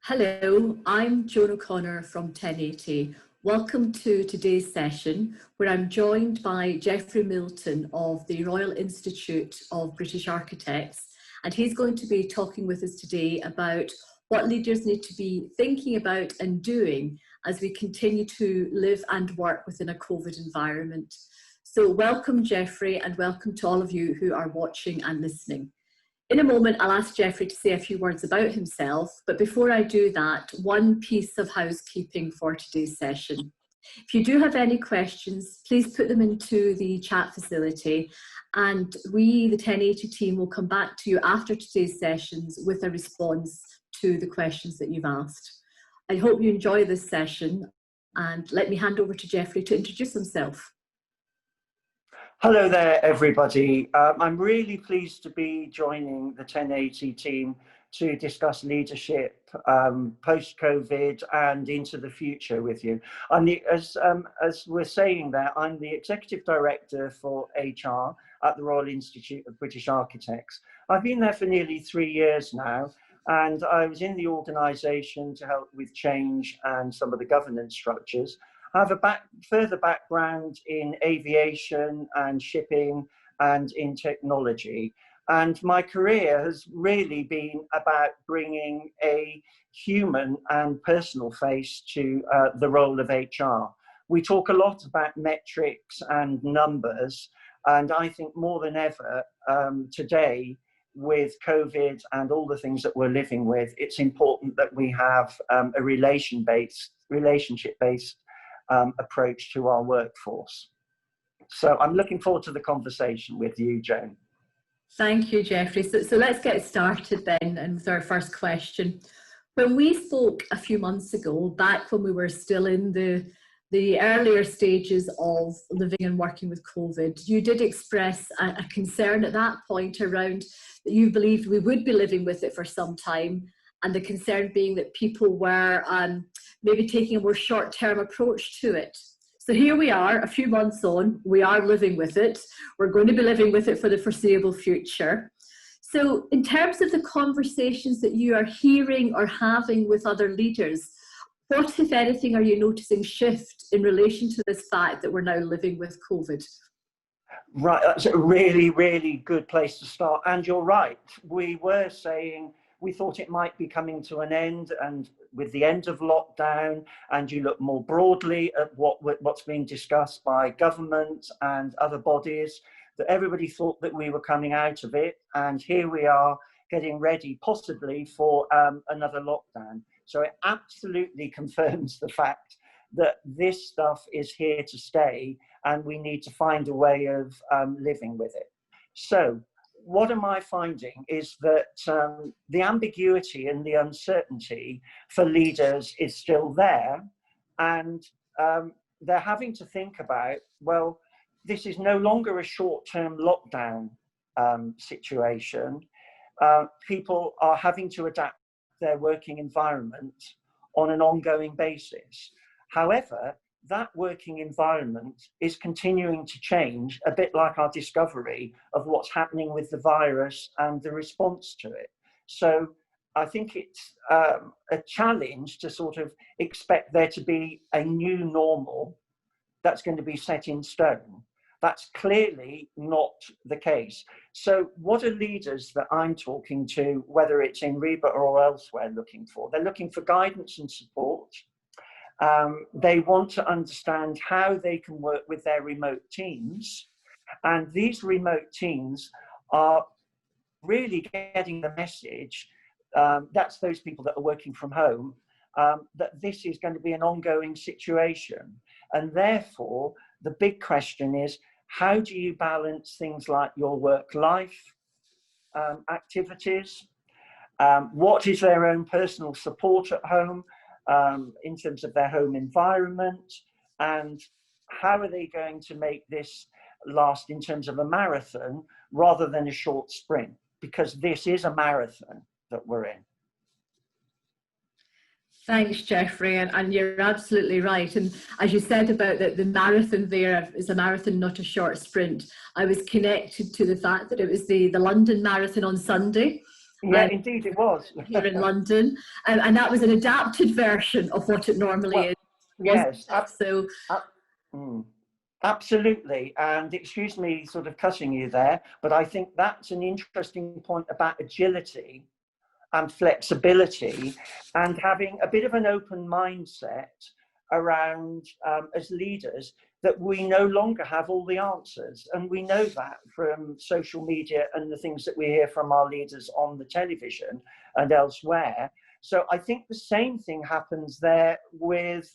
Hello, I'm Joan O'Connor from 1080. Welcome to today's session where I'm joined by Geoffrey Milton of the Royal Institute of British Architects, and he's going to be talking with us today about what leaders need to be thinking about and doing as we continue to live and work within a COVID environment. So welcome Geoffrey, and welcome to all of you who are watching and listening. In a moment, I'll ask Geoffrey to say a few words about himself, but before I do that, one piece of housekeeping for today's session. If you do have any questions, please put them into the chat facility, and we, the 1080 team, will come back to you after today's sessions with a response to the questions that you've asked. I hope you enjoy this session, and let me hand over to Geoffrey to introduce himself. Hello there, everybody. I'm really pleased to be joining the 1080 team to discuss leadership post-COVID and into the future with you. As we're saying there, I'm the Executive Director for HR at the Royal Institute of British Architects. I've been there for nearly 3 years now, and I was in the organisation to help with change and some of the governance structures. I have a further background in aviation and shipping and in technology. And my career has really been about bringing a human and personal face to the role of HR. We talk a lot about metrics and numbers, and I think more than ever today, with COVID and all the things that we're living with, it's important that we have a relationship-based approach to our workforce. So I'm looking forward to the conversation with you, Joan. Thank you, Geoffrey. So let's get started then, and with our first question. When we spoke a few months ago, back when we were still in the earlier stages of living and working with COVID, you did express a concern at that point around that you believed we would be living with it for some time, and the concern being that people were maybe taking a more short-term approach to it. So here we are, a few months on, we are living with it. We're going to be living with it for the foreseeable future. So in terms of the conversations that you are hearing or having with other leaders, what, if anything, are you noticing shift in relation to this fact that we're now living with COVID? Right, that's a really, really good place to start. And you're right, we were saying we thought it might be coming to an end, and with the end of lockdown, and you look more broadly at what's being discussed by government and other bodies, that everybody thought that we were coming out of it, and here we are getting ready possibly for another lockdown. So it absolutely confirms the fact that this stuff is here to stay, and we need to find a way of living with it. So what am I finding is that the ambiguity and the uncertainty for leaders is still there, and they're having to think about, well, this is no longer a short-term lockdown situation. People are having to adapt their working environment on an ongoing basis. However, that working environment is continuing to change, a bit like our discovery of what's happening with the virus and the response to it. So I think it's a challenge to sort of expect there to be a new normal that's going to be set in stone. That's clearly not the case. So what are leaders that I'm talking to, whether it's in REBA or elsewhere, looking for? They're looking for guidance and support. They want to understand how they can work with their remote teams. And these remote teams are really getting the message, that's those people that are working from home, that this is going to be an ongoing situation. And therefore, the big question is, how do you balance things like your work-life activities? What is their own personal support at home? In terms of their home environment, and how are they going to make this last in terms of a marathon rather than a short sprint, because this is a marathon that we're in. Thanks, Geoffrey, and you're absolutely right. And as you said about the marathon there is a marathon, not a short sprint, I was connected to the fact that it was the London Marathon on Sunday. Yeah, indeed it was. Here in London, and that was an adapted version of what it normally is. Yes, So. Absolutely. And excuse me sort of cutting you there, but I think that's an interesting point about agility and flexibility and having a bit of an open mindset around as leaders that we no longer have all the answers. And we know that from social media and the things that we hear from our leaders on the television and elsewhere. So I think the same thing happens there with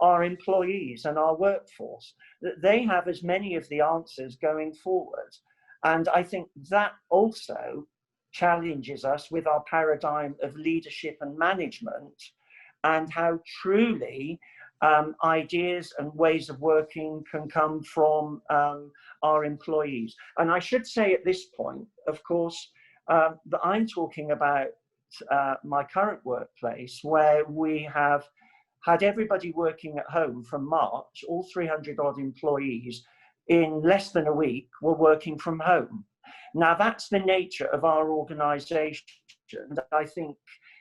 our employees and our workforce, that they have as many of the answers going forward. And I think that also challenges us with our paradigm of leadership and management and how truly ideas and ways of working can come from our employees. And I should say at this point, of course, that I'm talking about my current workplace, where we have had everybody working at home from March. All 300 odd employees in less than a week were working from home. Now that's the nature of our organisation. I think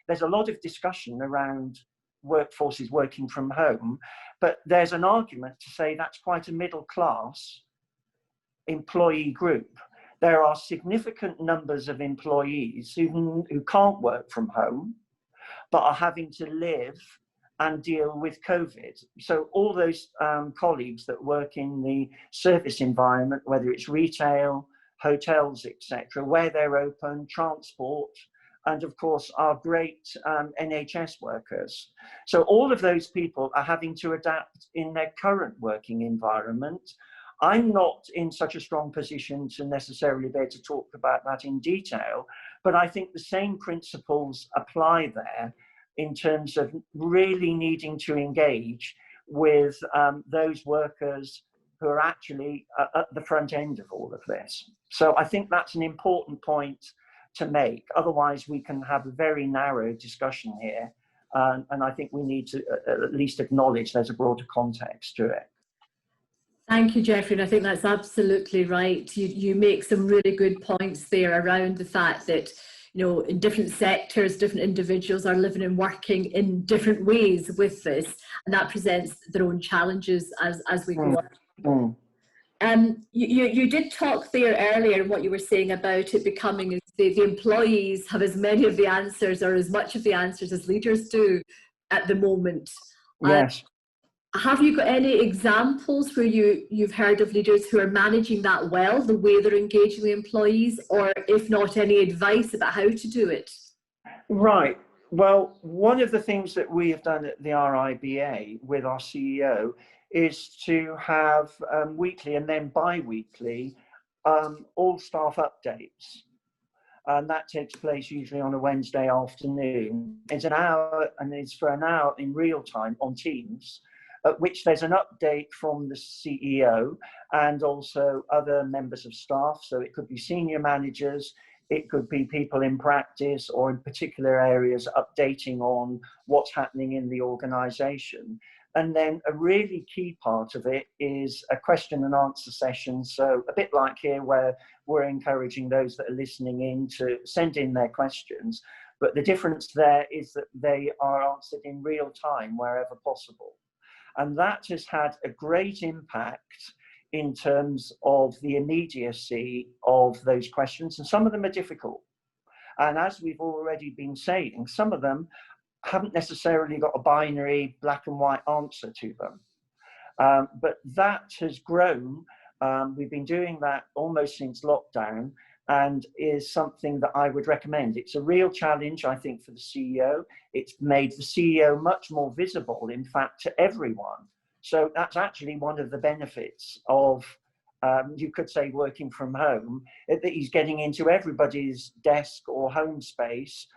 there's a lot of discussion around workforces working from home, but there's an argument to say that's quite a middle class employee group. There are significant numbers of employees who can't work from home, but are having to live and deal with COVID. So all those colleagues that work in the service environment, whether it's retail, hotels, etc., where they're open, transport, and of course our great NHS workers. So all of those people are having to adapt in their current working environment. I'm not in such a strong position to necessarily be able to talk about that in detail, but I think the same principles apply there in terms of really needing to engage with those workers who are actually at the front end of all of this. So I think that's an important point to make. Otherwise, we can have a very narrow discussion here. And I think we need to at least acknowledge there's a broader context to it. Thank you, Geoffrey, and I think that's absolutely right. You make some really good points there around the fact that, you know, in different sectors, different individuals are living and working in different ways with this, and that presents their own challenges as we go on. You did talk there earlier, what you were saying about it becoming the employees have as many of the answers or as much of the answers as leaders do at the moment. Yes. Have you got any examples where you've heard of leaders who are managing that well, the way they're engaging the employees, or if not, any advice about how to do it? Right. Well, one of the things that we have done at the RIBA with our CEO is to have weekly and then bi-weekly all staff updates. And that takes place usually on a Wednesday afternoon. It's an hour, and it's for an hour in real time on Teams, at which there's an update from the CEO and also other members of staff. So it could be senior managers, it could be people in practice or in particular areas updating on what's happening in the organisation. And then a really key part of it is a question and answer session. So a bit like here, where we're encouraging those that are listening in to send in their questions. But the difference there is that they are answered in real time wherever possible. And that has had a great impact in terms of the immediacy of those questions. And some of them are difficult. And as we've already been saying, some of them haven't necessarily got a binary black and white answer to them. But that has grown. We've been doing that almost since lockdown, and is something that I would recommend. It's a real challenge, I think, for the CEO. It's made the CEO much more visible, in fact, to everyone. So that's actually one of the benefits of, you could say, working from home, that he's getting into everybody's desk or home space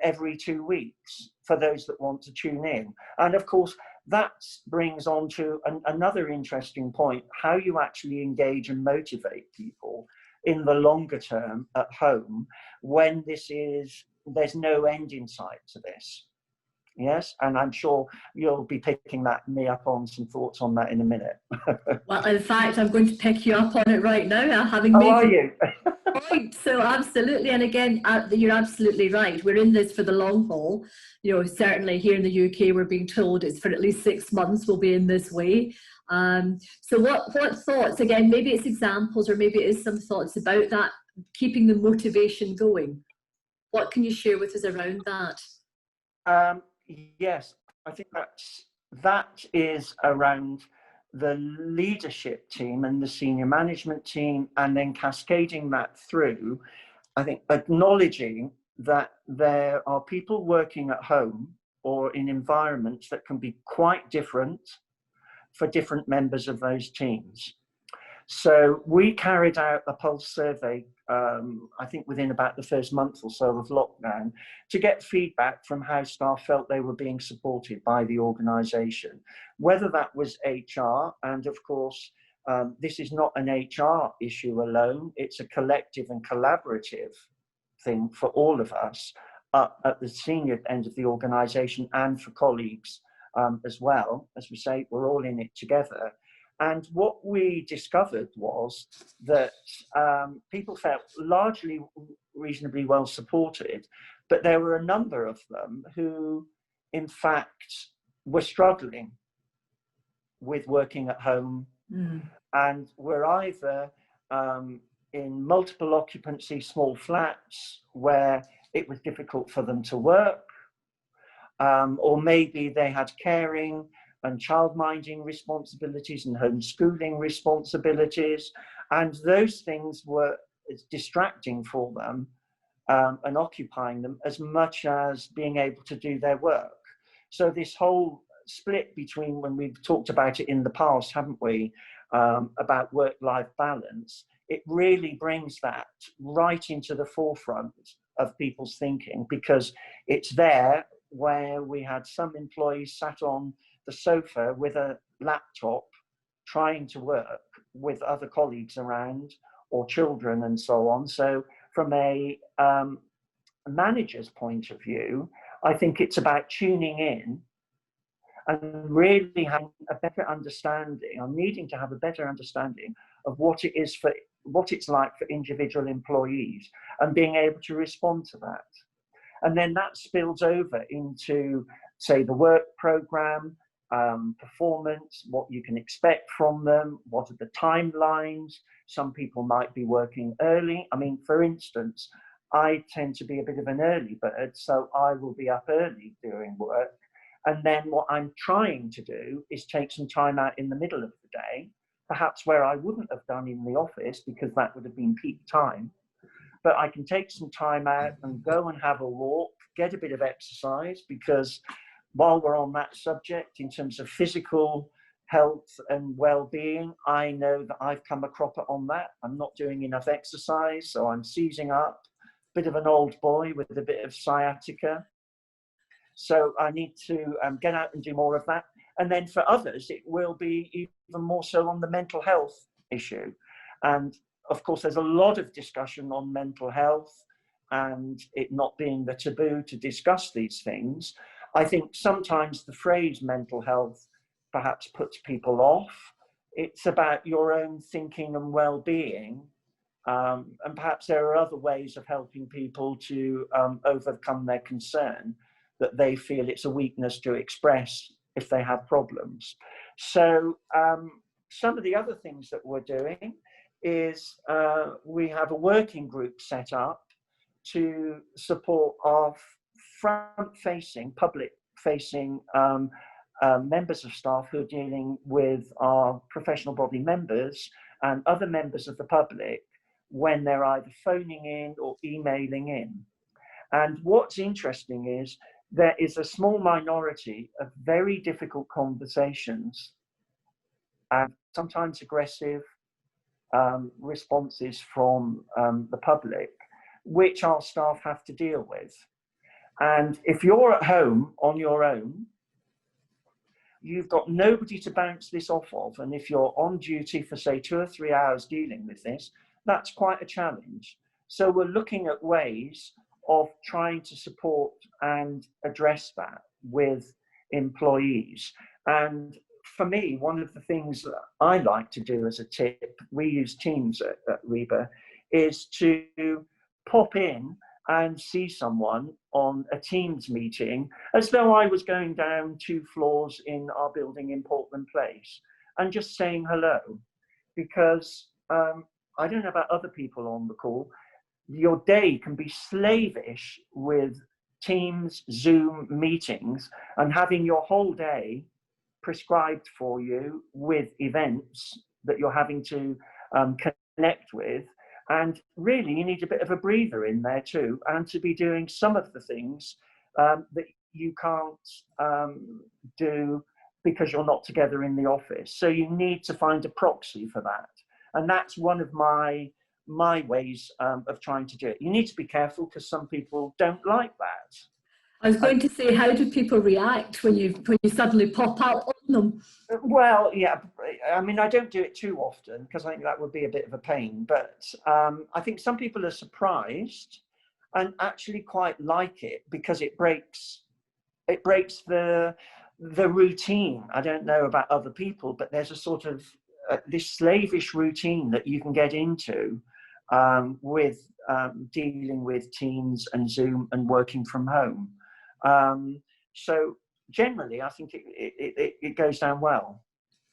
every 2 weeks for those that want to tune in. And of course, that brings on to another interesting point, how you actually engage and motivate people in the longer term at home when there's no end in sight to this. Yes, and I'm sure you'll be picking me up on some thoughts on that in a minute. Well, in fact, I'm going to pick you up on it right now, having How are you? Right, so absolutely, and again, you're absolutely right. We're in this for the long haul. You know, certainly here in the UK, we're being told it's for at least 6 months. We'll be in this way. So, what thoughts? Again, maybe it's examples, or maybe it is some thoughts about that, keeping the motivation going. What can you share with us around that? Yes, I think that is around the leadership team and the senior management team, and then cascading that through. I think acknowledging that there are people working at home or in environments that can be quite different for different members of those teams. So we carried out a pulse survey, I think within about the first month or so of lockdown, to get feedback from how staff felt they were being supported by the organisation, whether that was HR, and of course, this is not an HR issue alone, it's a collective and collaborative thing for all of us at the senior end of the organisation and for colleagues as well. As we say, we're all in it together. And what we discovered was that people felt largely reasonably well supported, but there were a number of them who, in fact, were struggling with working at home and were either in multiple occupancy small flats where it was difficult for them to work, or maybe they had caring and childminding responsibilities and homeschooling responsibilities, and those things were distracting for them and occupying them as much as being able to do their work. So this whole split between, when we've talked about it in the past, haven't we, about work-life balance, it really brings that right into the forefront of people's thinking, because it's there where we had some employees sat on the sofa with a laptop trying to work with other colleagues around, or children and so on. So from a manager's point of view, I think it's about tuning in and really having a better understanding, or needing to have a better understanding of what it's like for individual employees, and being able to respond to that. And then that spills over into, say, the work programme, performance, what you can expect from them, what are the timelines. Some people might be working early. I mean, for instance, I tend to be a bit of an early bird, so I will be up early doing work. And then what I'm trying to do is take some time out in the middle of the day, perhaps where I wouldn't have done in the office because that would have been peak time. But I can take some time out and go and have a walk, get a bit of exercise, because while we're on that subject, in terms of physical health and well-being, I know that I've come a cropper on that. I'm not doing enough exercise, so I'm seizing up, bit of an old boy with a bit of sciatica. So I need to get out and do more of that. And then for others, it will be even more so on the mental health issue. And of course, there's a lot of discussion on mental health and it not being the taboo to discuss these things. I think sometimes the phrase mental health perhaps puts people off. It's about your own thinking and well-being. And perhaps there are other ways of helping people to overcome their concern that they feel it's a weakness to express if they have problems. So some of the other things that we're doing is we have a working group set up to support our front-facing, public-facing members of staff who are dealing with our professional body members and other members of the public when they're either phoning in or emailing in. And what's interesting is there is a small minority of very difficult conversations and sometimes aggressive responses from the public, which our staff have to deal with. And if you're at home on your own, you've got nobody to bounce this off of. And if you're on duty for, say, 2 or 3 hours dealing with this, that's quite a challenge. So we're looking at ways of trying to support and address that with employees. And for me, one of the things that I like to do as a tip, we use Teams at REBA, is to pop in and see someone on a Teams meeting as though I was going down 2 floors in our building in Portland Place and just saying hello. Because I don't know about other people on the call, your day can be slavish with Teams, Zoom meetings, and having your whole day prescribed for you with events that you're having to connect with. And really, you need a bit of a breather in there too, and to be doing some of the things that you can't do because you're not together in the office. So you need to find a proxy for that. And that's one of my ways of trying to do it. You need to be careful because some people don't like that. I was going to say, how do people react when you suddenly pop out on them? Well, yeah, I mean, I don't do it too often because I think that would be a bit of a pain. But I think some people are surprised and actually quite like it because it breaks the routine. I don't know about other people, but there's a sort of this slavish routine that you can get into with dealing with Teams and Zoom and working from home. So generally, I think it goes down well.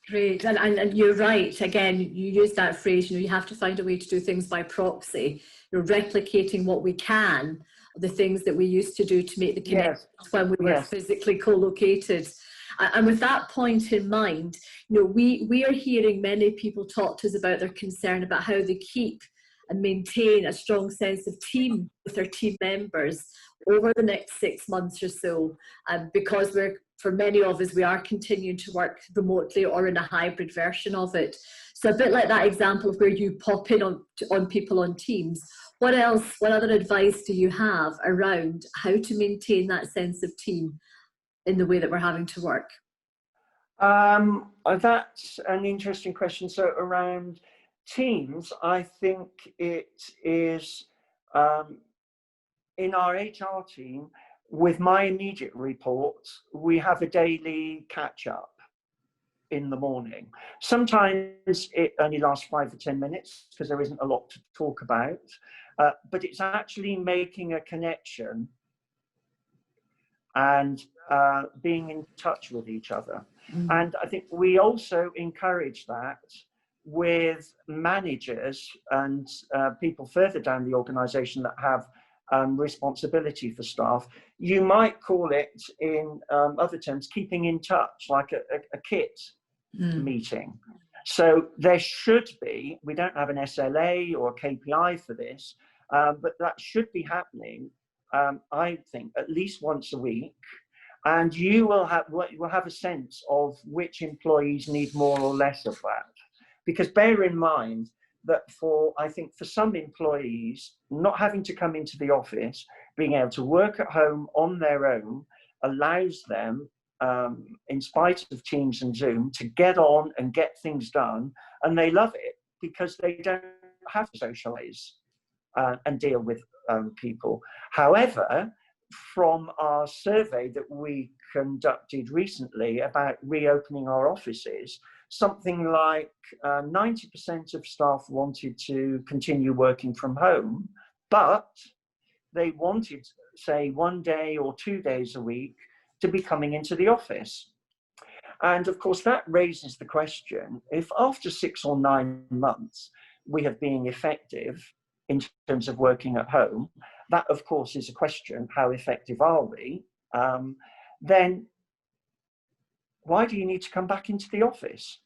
Great, and you're right. Again, you use that phrase. You have to find a way to do things by proxy. You're replicating what we can, the things that we used to do to make the connections when we were physically co-located. And with that point in mind, we are hearing many people talk to us about their concern about how they keep and maintain a strong sense of team with their team members over the next 6 months or so, because for many of us, we are continuing to work remotely or in a hybrid version of it. So a bit like that example of where you pop in on people on Teams, what other advice do you have around how to maintain that sense of team in the way that we're having to work? That's an interesting question. So around Teams, I think it is in our HR team, with my immediate reports, we have a daily catch up in the morning. Sometimes it only lasts 5 or 10 minutes because there isn't a lot to talk about, but it's actually making a connection and being in touch with each other. And I think we also encourage that with managers and people further down the organization that have responsibility for staff. You might call it in other terms, keeping in touch, like a kit meeting. So there should be, we don't have an SLA or a KPI for this, but that should be happening, I think, at least once a week. And you will have a sense of which employees need more or less of that. Because bear in mind that I think for some employees, not having to come into the office, being able to work at home on their own allows them, in spite of Teams and Zoom, to get on and get things done. And they love it because they don't have to socialize and deal with people. However, from our survey that we conducted recently about reopening our offices, something like 90% of staff wanted to continue working from home, but they wanted, say, 1 day or 2 days a week to be coming into the office. And of course, that raises the question, if after 6 or 9 months we have been effective in terms of working at home, that of course is a question, how effective are we? Then why do you need to come back into the office?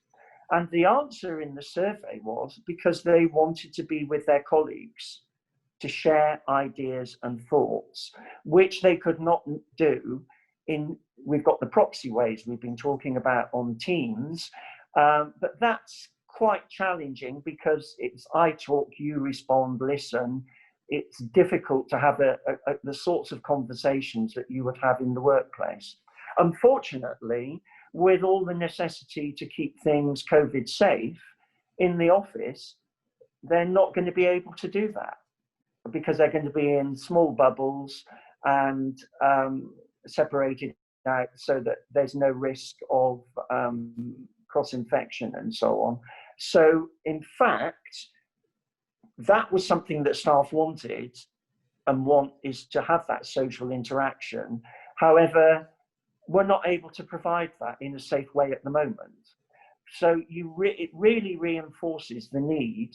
And the answer in the survey was because they wanted to be with their colleagues to share ideas and thoughts, which they could not do we've got the proxy ways we've been talking about on Teams, but that's quite challenging because it's I talk, you respond, listen. It's difficult to have the sorts of conversations that you would have in the workplace. Unfortunately, with all the necessity to keep things COVID safe in the office, they're not going to be able to do that because they're going to be in small bubbles and separated out so that there's no risk of cross-infection and so on. So in fact, that was something that staff wanted and want, is to have that social interaction. However, we're not able to provide that in a safe way at the moment. So it really reinforces the need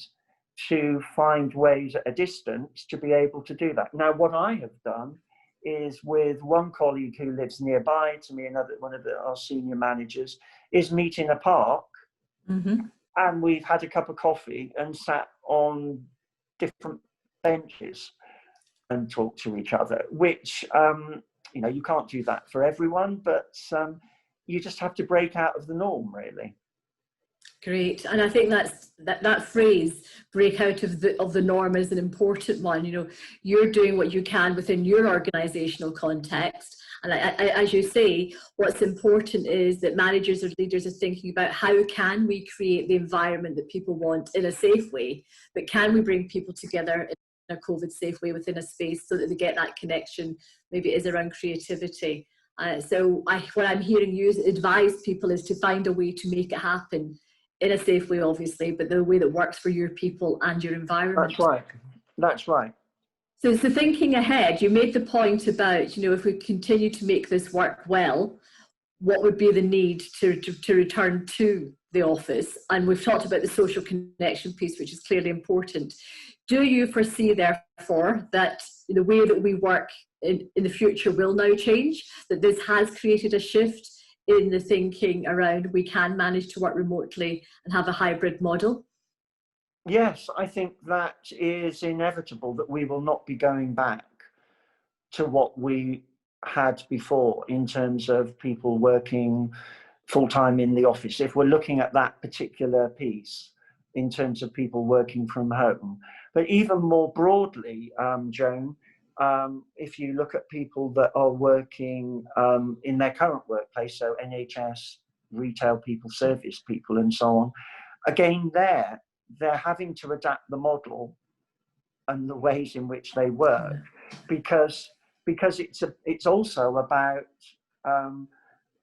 to find ways at a distance to be able to do that. Now, what I have done is, with one colleague who lives nearby to me, one of our senior managers, is meet in a park, and we've had a cup of coffee and sat on different benches and talked to each other, which, you know, you can't do that for everyone, but you just have to break out of the norm, really. Great, and I think that phrase "break out of the norm" is an important one. You know, you're doing what you can within your organisational context, and as you say, what's important is that managers or leaders are thinking about how can we create the environment that people want in a safe way, but can we bring people together in a COVID safe way within a space so that they get that connection. Maybe it is around creativity. So what I'm hearing you advise people is to find a way to make it happen in a safe way, obviously, but the way that works for your people and your environment. That's right. That's right. So thinking ahead, you made the point about, you know, if we continue to make this work well, what would be the need to return to the office? And we've talked about the social connection piece, which is clearly important. Do you foresee, therefore, that the way that we work in the future will now change, that this has created a shift in the thinking around we can manage to work remotely and have a hybrid model? Yes, I think that is inevitable, that we will not be going back to what we had before in terms of people working full-time in the office. If we're looking at that particular piece in terms of people working from home. But even more broadly, Joan, if you look at people that are working in their current workplace, so NHS, retail people, service people, and so on, again, they're having to adapt the model and the ways in which they work, because it's also about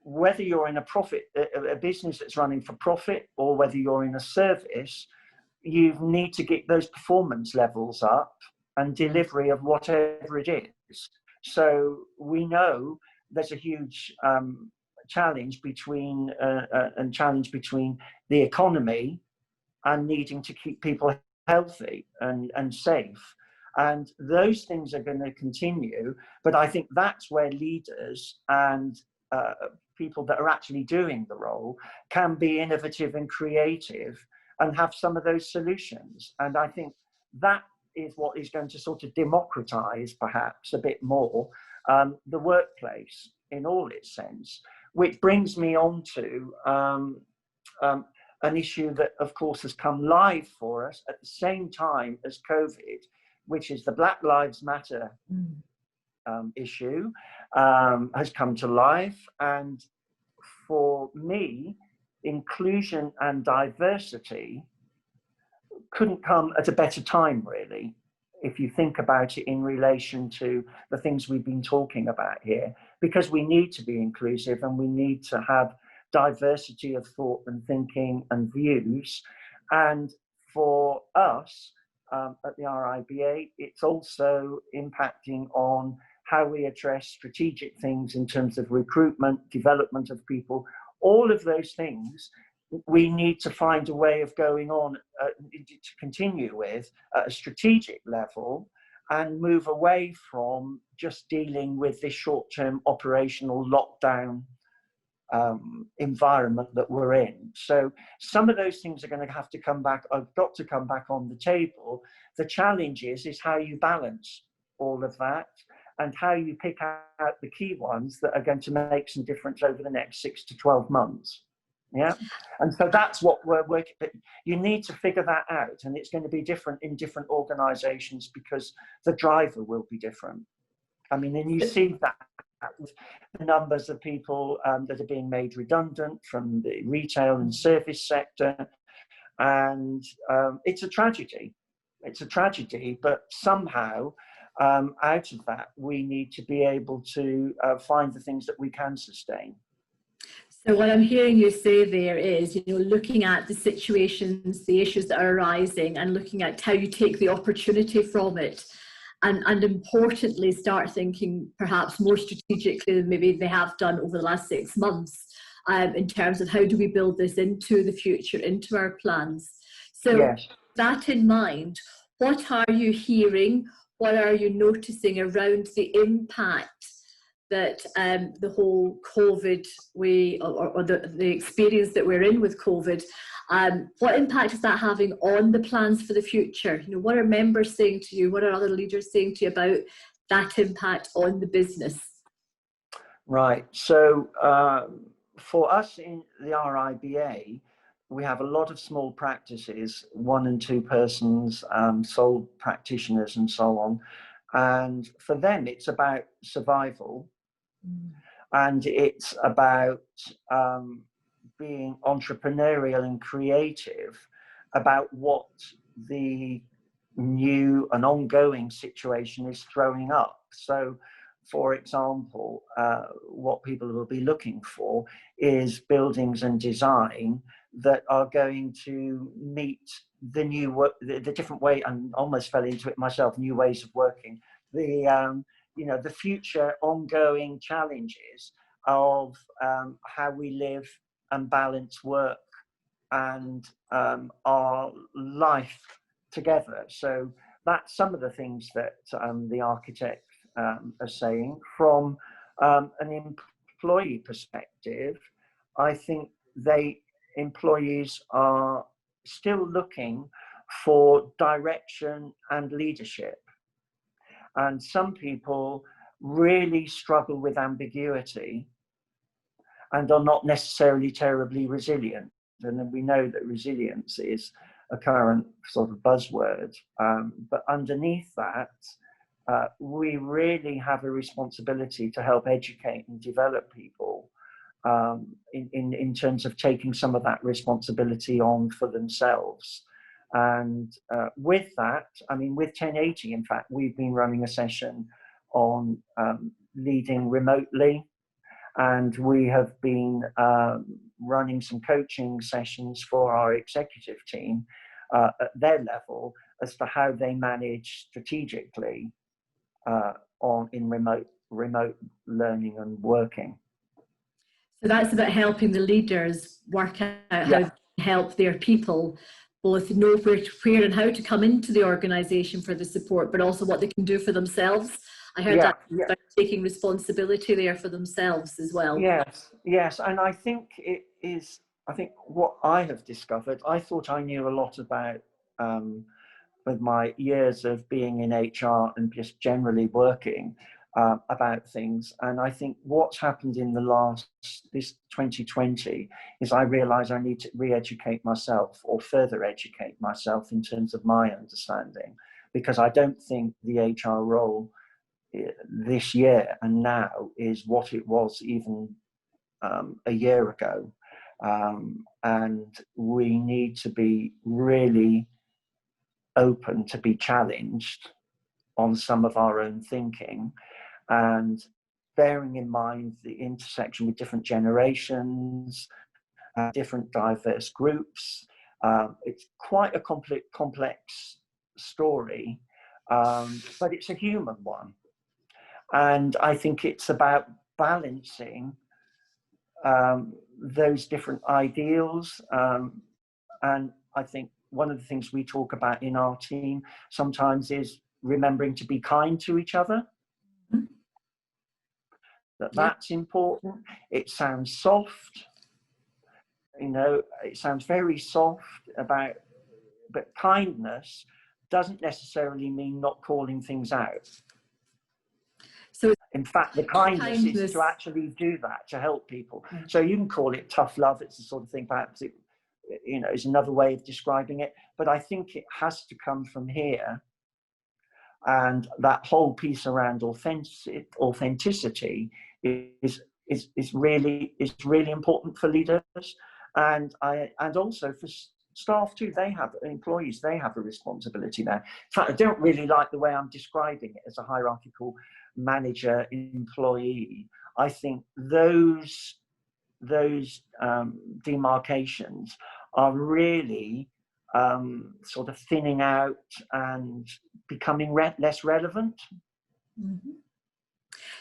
whether you're in a business that's running for profit, or whether you're in a service, you need to get those performance levels up and delivery of whatever it is. So we know there's a huge challenge between the economy and needing to keep people healthy and safe. And those things are going to continue. But I think that's where leaders and people that are actually doing the role can be innovative and creative and have some of those solutions. And I think that is what is going to sort of democratize perhaps a bit more the workplace in all its sense, which brings me on to an issue that of course has come live for us at the same time as COVID, which is the Black Lives Matter issue has come to life. And for me, inclusion and diversity couldn't come at a better time, really, if you think about it in relation to the things we've been talking about here, because we need to be inclusive and we need to have diversity of thought and thinking and views. And for us at the RIBA, it's also impacting on how we address strategic things in terms of recruitment, development of people, all of those things. We need to find a way of going on to continue with at a strategic level and move away from just dealing with this short-term operational lockdown environment that we're in. So some of those things are going to have to come back, I've got to come back on the table. The challenge is how you balance all of that and how you pick out the key ones that are going to make some difference over the next 6 to 12 months. Yeah. And so that's what we're working, but you need to figure that out. And it's going to be different in different organizations because the driver will be different. I mean, and you see that with the numbers of people that are being made redundant from the retail and service sector. And it's a tragedy. It's a tragedy, but somehow out of that, we need to be able to find the things that we can sustain. So what I'm hearing you say there is, looking at the situations, the issues that are arising, and looking at how you take the opportunity from it. And importantly, start thinking perhaps more strategically than maybe they have done over the last 6 months, in terms of how do we build this into the future, into our plans. So Yes. that in mind, what are you hearing? What are you noticing around the impact that the whole COVID way, or the experience that we're in with COVID, what impact is that having on the plans for the future? What are members saying to you? What are other leaders saying to you about that impact on the business? Right. So for us in the RIBA, we have a lot of small practices, 1 and 2 persons, sole practitioners and so on. And for them, it's about survival. And it's about being entrepreneurial and creative about what the new and ongoing situation is throwing up. So, for example, what people will be looking for is buildings and design that are going to meet the new work, the different way, and almost fell into it myself, new ways of working. The future ongoing challenges of how we live and balance work and our life together. So that's some of the things that the architects are saying. From an employee perspective, I think employees are still looking for direction and leadership. And some people really struggle with ambiguity and are not necessarily terribly resilient. And then we know that resilience is a current sort of buzzword. But underneath that, we really have a responsibility to help educate and develop people in terms of taking some of that responsibility on for themselves. And with that, with 1080, in fact, we've been running a session on leading remotely, and we have been running some coaching sessions for our executive team at their level as to how they manage strategically in remote learning and working. So that's about helping the leaders work out how to help their people both know where and how to come into the organisation for the support, but also what they can do for themselves. I heard that about taking responsibility there for themselves as well. Yes, and I think what I have discovered, I thought I knew a lot about, with my years of being in HR and just generally working about things. And I think what's happened in this 2020 is I realised I need to re-educate myself or further educate myself in terms of my understanding, because I don't think the HR role this year and now is what it was even a year ago. And we need to be really open to be challenged on some of our own thinking, and bearing in mind the intersection with different generations, different diverse groups. It's quite a complex story, but it's a human one. And I think it's about balancing those different ideals. And I think one of the things we talk about in our team sometimes is remembering to be kind to each other. That's important. It sounds soft, it sounds very soft but kindness doesn't necessarily mean not calling things out. So in fact, the kindness is to actually do that, to help people. So you can call it tough love. It's the sort of thing, perhaps is another way of describing it. But I think it has to come from here. And that whole piece around authenticity is really important for leaders, and also for staff too. Employees have a responsibility there. In fact, I don't really like the way I'm describing it as a hierarchical manager employee. I think those those demarcations are really sort of thinning out and becoming less relevant. Mm-hmm.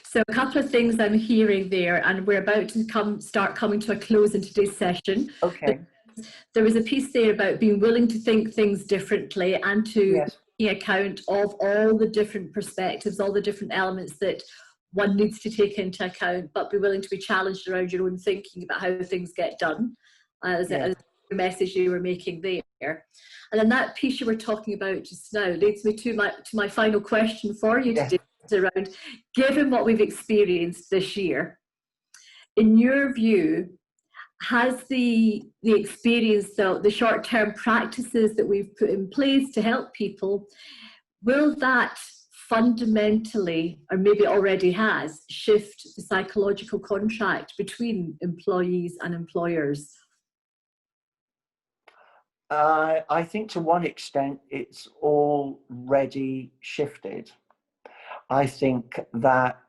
So a couple of things I'm hearing there, and we're about to start coming to a close in today's session. Okay. There was a piece there about being willing to think things differently and to take account of all the different perspectives, all the different elements that one needs to take into account, but be willing to be challenged around your own thinking about how things get done, as the message you were making there. And then that piece you were talking about just now leads me to my final question for you today, around, given what we've experienced this year, in your view, has the experience, the short-term practices that we've put in place to help people, will that fundamentally, or maybe already has, shift the psychological contract between employees and employers? I think to one extent it's already shifted. I think that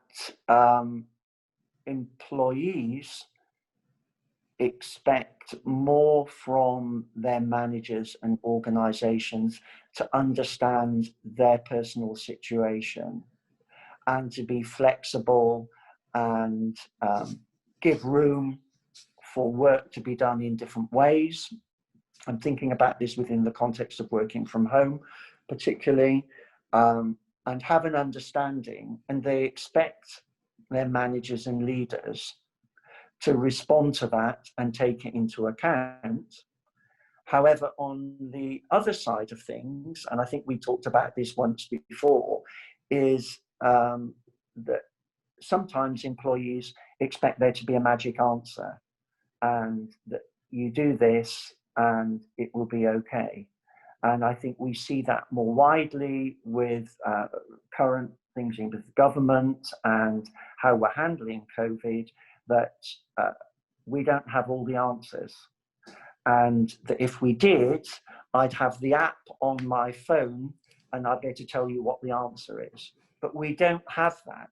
employees expect more from their managers and organizations to understand their personal situation and to be flexible and give room for work to be done in different ways. I'm thinking about this within the context of working from home, particularly, and have an understanding, and they expect their managers and leaders to respond to that and take it into account. However, on the other side of things, and I think we talked about this once before, is that sometimes employees expect there to be a magic answer and that you do this and it will be okay. And I think we see that more widely with current things in with government and how we're handling COVID, that we don't have all the answers. And that if we did, I'd have the app on my phone and I'd be able to tell you what the answer is. But we don't have that.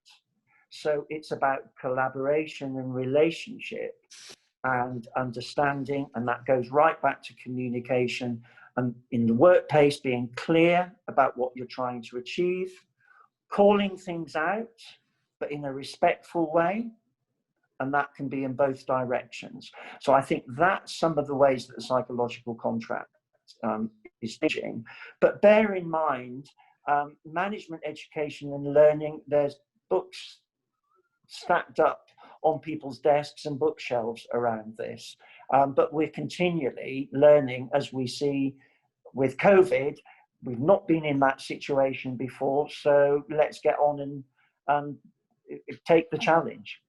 So it's about collaboration and relationship and understanding, and that goes right back to communication, and in the workplace being clear about what you're trying to achieve, calling things out, but in a respectful way, and that can be in both directions. So I think that's some of the ways that the psychological contract is changing. But bear in mind, management education and learning, there's books stacked up on people's desks and bookshelves around this. But we're continually learning, as we see with COVID. We've not been in that situation before, so let's get on and take the challenge.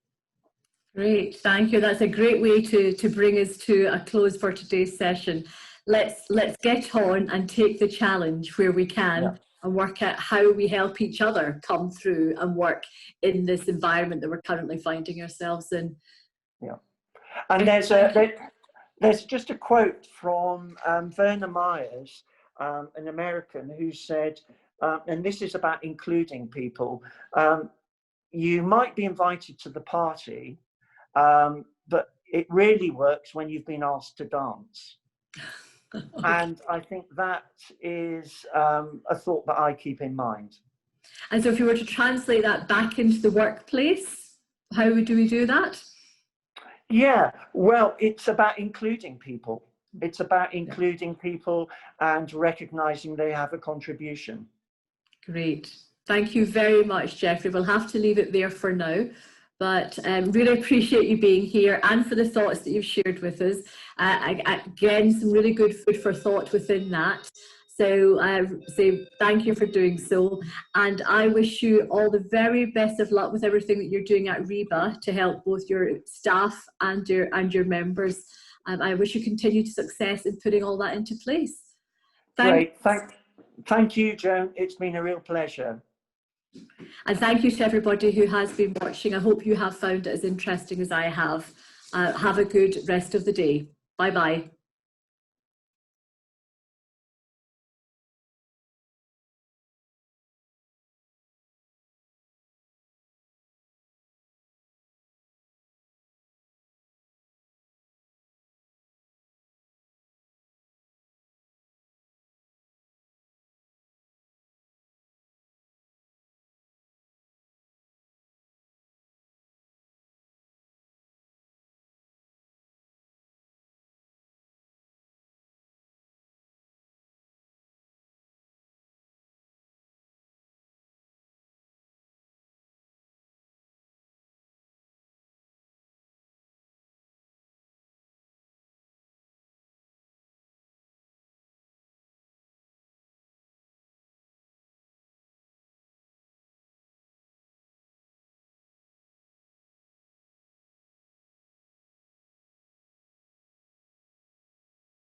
Great, thank you. That's a great way to bring us to a close for today's session. Let's get on and take the challenge where we can, and work out how we help each other come through and work in this environment that we're currently finding ourselves in. Yeah. And there's just a quote from Werner Myers, an American, who said, and this is about including people, you might be invited to the party, but it really works when you've been asked to dance. And I think that is a thought that I keep in mind. And so if you were to translate that back into the workplace, how do we do that? Yeah, well, it's about including people. It's about including people and recognizing they have a contribution. Great. Thank you very much, Geoffrey. We'll have to leave it there for now. But really appreciate you being here and for the thoughts that you've shared with us. Again, some really good food for thought within that. So say thank you for doing so. And I wish you all the very best of luck with everything that you're doing at REBA to help both your staff and your members. I wish you continued success in putting all that into place. Great. Thank you, Joan. It's been a real pleasure. And thank you to everybody who has been watching. I hope you have found it as interesting as I have. Have a good rest of the day. Bye-bye.